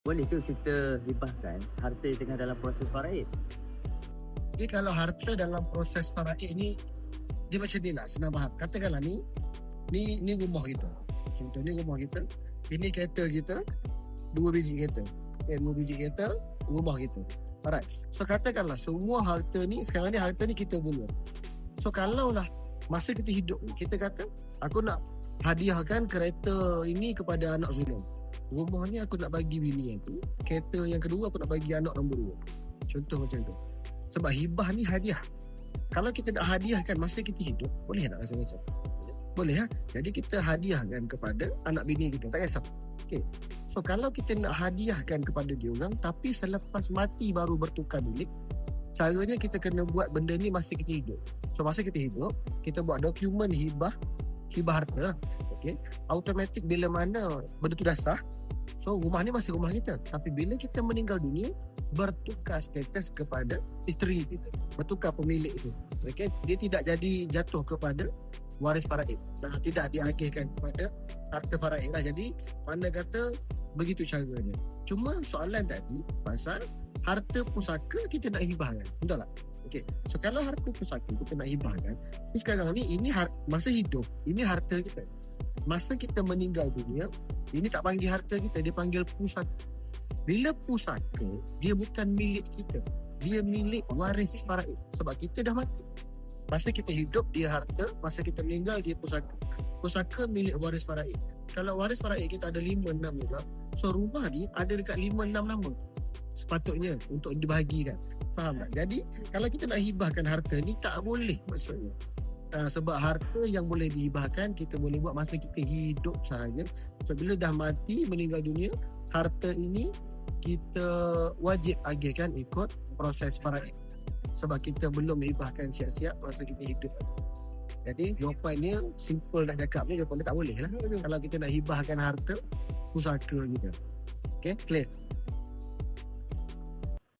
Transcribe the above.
Boleh ke kita hibahkan harta yang tengah dalam proses faraid? Jadi kalau harta dalam proses faraid ni, dia macam ni lah, senang faham. Katakanlah ni rumah kita. Contoh ni rumah kita. Ini kereta kita, 2 biji kereta. 2 biji kereta, rumah kita. Alright. So katakanlah semua harta ni, sekarang ni harta ni kita punya. So kalau lah masa kita hidup ni, kita kata aku nak hadiahkan kereta ini kepada anak Zulum. Rumah ni aku nak bagi bini aku. Kereta yang kedua aku nak bagi anak nombor 2. Contoh macam tu. Sebab hibah ni hadiah. Kalau kita nak hadiahkan masa kita hidup, boleh tak rasa-rasa? Boleh ha? Jadi kita hadiahkan kepada anak bini kita. Tak kisah. Okay. So kalau kita nak hadiahkan kepada dia orang, tapi selepas mati baru bertukar milik, caranya kita kena buat benda ni masa kita hidup. So masa kita hidup, kita buat dokumen hibah harta. Okay. Automatik bila mana benda tu dah sah, so rumah ni masih rumah kita. Tapi bila kita meninggal dunia, bertukar status kepada isteri kita, bertukar pemilik itu. Okay. Dia tidak jadi jatuh kepada waris faraid. Tidak diagihkan kepada harta faraid lah. Jadi mana kata begitu caranya. Cuma soalan tadi pasal harta pusaka kita nak hibahkan, betul tak? Okay. So kalau harta pusaka kita nak hibahkan, sekarang ni ini masa hidup, ini harta kita. Masa kita meninggal dunia, ini tak panggil harta kita, dia panggil pusaka. Bila pusaka, dia bukan milik kita, dia milik waris faraid. Sebab kita dah mati. Masa kita hidup, dia harta. Masa kita meninggal, dia pusaka. Pusaka milik waris faraid. Kalau waris faraid kita ada 5-6 juga, so rumah ni ada dekat 5-6 nama sepatutnya untuk dibahagikan. Faham tak? Jadi kalau kita nak hibahkan harta ni, tak boleh maksudnya. Sebab harta yang boleh dihibahkan kita boleh buat masa kita hidup sahaja. So bila dah mati, meninggal dunia, harta ini kita wajib agihkan ikut proses faraid. Sebab kita belum hibahkan siap-siap masa kita hidup. Jadi jawapannya simple nak cakap ni, jawapannya tak boleh lah kalau kita nak hibahkan harta pusaka kita. Okay, clear?